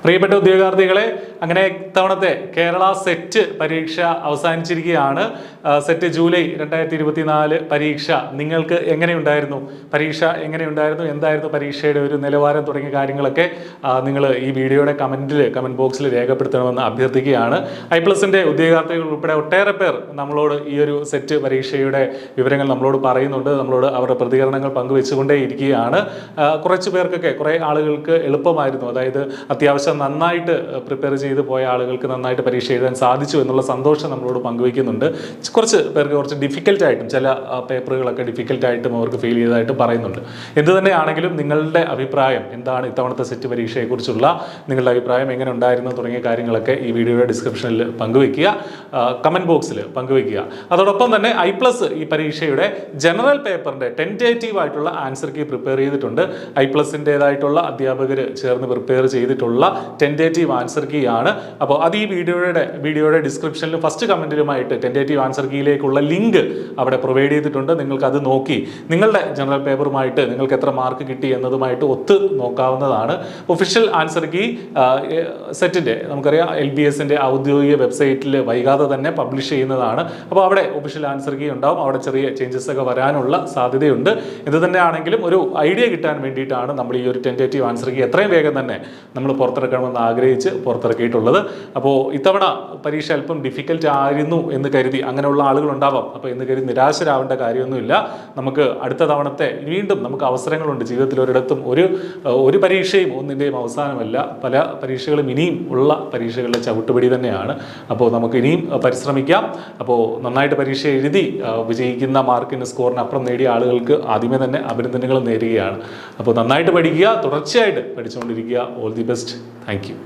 പ്രിയപ്പെട്ട ഉദ്യോഗാർത്ഥികളെ, അങ്ങനെ ഇത്തവണത്തെ കേരള സെറ്റ് പരീക്ഷ അവസാനിച്ചിരിക്കുകയാണ്. സെറ്റ് ജൂലൈ 2024 പരീക്ഷ നിങ്ങൾക്ക് എങ്ങനെയുണ്ടായിരുന്നു? പരീക്ഷ എങ്ങനെയുണ്ടായിരുന്നു? എന്തായിരുന്നു പരീക്ഷയുടെ ഒരു നിലവാരം തുടങ്ങിയ കാര്യങ്ങളൊക്കെ നിങ്ങൾ ഈ വീഡിയോയുടെ കമൻറ്റ് ബോക്സിൽ രേഖപ്പെടുത്തണമെന്ന് അഭ്യർത്ഥിക്കുകയാണ്. I+ന്റെ ഉദ്യോഗാർത്ഥികൾ ഉൾപ്പെടെ ഒട്ടേറെ പേർ നമ്മളോട് ഈ ഒരു സെറ്റ് പരീക്ഷയുടെ വിവരങ്ങൾ നമ്മളോട് പറയുന്നുണ്ട്. നമ്മളോട് അവരുടെ പ്രതികരണങ്ങൾ പങ്കുവെച്ചുകൊണ്ടേ ഇരിക്കുകയാണ്. കുറച്ച് പേർക്കൊക്കെ, കുറേ ആളുകൾക്ക് എളുപ്പമായിരുന്നു. അതായത് അത്യാവശ്യം നന്നായിട്ട് പ്രിപ്പയർ ചെയ്ത് പോയ ആളുകൾക്ക് നന്നായിട്ട് പരീക്ഷ എഴുതാൻ സാധിച്ചു എന്നുള്ള സന്തോഷം നമ്മളോട് പങ്കുവയ്ക്കുന്നുണ്ട്. കുറച്ച് പേർക്ക് കുറച്ച് ഡിഫിക്കൽട്ടായിട്ടും ചില പേപ്പറുകളൊക്കെ ഡിഫിക്കൽട്ടായിട്ടും അവർക്ക് ഫീൽ ചെയ്തതായിട്ട് പറയുന്നുണ്ട്. എന്ത് തന്നെയാണെങ്കിലും നിങ്ങളുടെ അഭിപ്രായം എന്താണ്? ഇത്തവണത്തെ സെറ്റ് പരീക്ഷയെക്കുറിച്ചുള്ള നിങ്ങളുടെ അഭിപ്രായം എങ്ങനെ ഉണ്ടായിരുന്നു തുടങ്ങിയ കാര്യങ്ങളൊക്കെ ഈ വീഡിയോയുടെ ഡിസ്ക്രിപ്ഷനിൽ പങ്കുവയ്ക്കുക, കമൻറ്റ് ബോക്സിൽ പങ്കുവയ്ക്കുക. അതോടൊപ്പം തന്നെ I+ ഈ പരീക്ഷയുടെ ജനറൽ പേപ്പറിൻ്റെ ടെൻറ്റേറ്റീവ് ആയിട്ടുള്ള ആൻസർ കീ പ്രിപ്പയർ ചെയ്തിട്ടുണ്ട്. I+ൻ്റേതായിട്ടുള്ള അധ്യാപകർ ചേർന്ന് പ്രിപ്പയർ ചെയ്തിട്ടുള്ള ടെൻറ്റേറ്റീവ് ആൻസർ കീ ആണ്. അപ്പോൾ അത് ഈ വീഡിയോയുടെ ഡിസ്ക്രിപ്ഷനിലും ഫസ്റ്റ് കമൻറ്റിലുമായിട്ട് ടെൻറ്റേറ്റീവ് ആൻസർ കീയിലേക്കുള്ള ലിങ്ക് അവിടെ പ്രൊവൈഡ് ചെയ്തിട്ടുണ്ട്. നിങ്ങൾക്ക് അത് നോക്കി നിങ്ങളുടെ ജനറൽ പേപ്പറുമായിട്ട് നിങ്ങൾക്ക് എത്ര മാർക്ക് കിട്ടി എന്നതുമായിട്ട് ഒത്ത് നോക്കാവുന്നതാണ്. ഒഫീഷ്യൽ ആൻസർ കീ സെറ്റിൻ്റെ നമുക്കറിയാം LBSൻ്റെ ഔദ്യോഗിക വെബ്സൈറ്റിൽ വൈകാതെ തന്നെ പബ്ലിഷ് ചെയ്യുന്നതാണ്. അപ്പോൾ അവിടെ ഒഫീഷ്യൽ ആൻസർ കീ ഉണ്ടാവും. അവിടെ ചെറിയ ചേഞ്ചസ് ഒക്കെ വരാനുള്ള സാധ്യതയുണ്ട്. ഇത് തന്നെയാണെങ്കിലും ഒരു ഐഡിയ കിട്ടാൻ വേണ്ടിയിട്ടാണ് നമ്മൾ ഈ ഒരു ടെൻറ്റേറ്റീവ് ആൻസർ കീ എത്രയും വേഗം തന്നെ നമ്മൾ പുറത്തിറക്കണമെന്ന് ആഗ്രഹിച്ച് പുറത്തിറക്കിയിട്ടുള്ളത്. അപ്പോൾ ഇത്തവണ പരീക്ഷ അല്പം ഡിഫിക്കൽട്ട് ആയിരുന്നു എന്ന് കരുതി അങ്ങനെയുള്ള ആളുകളുണ്ടാവാം. അപ്പോൾ എന്ന് കരുതി നിരാശരാവേണ്ട കാര്യമൊന്നുമില്ല. നമുക്ക് അടുത്ത തവണത്തെ വീണ്ടും നമുക്ക് അവസരങ്ങളുണ്ട് ജീവിതത്തിൽ. ഒരിടത്തും ഒരു പരീക്ഷയും ഒന്നിൻ്റെയും അവസാനമല്ല. പല പരീക്ഷകളും ഇനിയും ഉള്ള പരീക്ഷകളുടെ ചവിട്ടുപടി തന്നെയാണ്. അപ്പോൾ നമുക്ക് ഇനിയും പരിശ്രമിക്കാം. അപ്പോൾ നന്നായിട്ട് പരീക്ഷ എഴുതി വിജയിക്കുന്ന മാർക്കിന് സ്കോറിന് അപ്പുറം നേടിയ ആളുകൾക്ക് ആദ്യമേ തന്നെ അഭിനന്ദനങ്ങൾ നേരുകയാണ്. അപ്പോൾ നന്നായിട്ട് പഠിക്കുക, തുടർച്ചയായിട്ട് പഠിച്ചുകൊണ്ടിരിക്കുക. All the best. Thank you.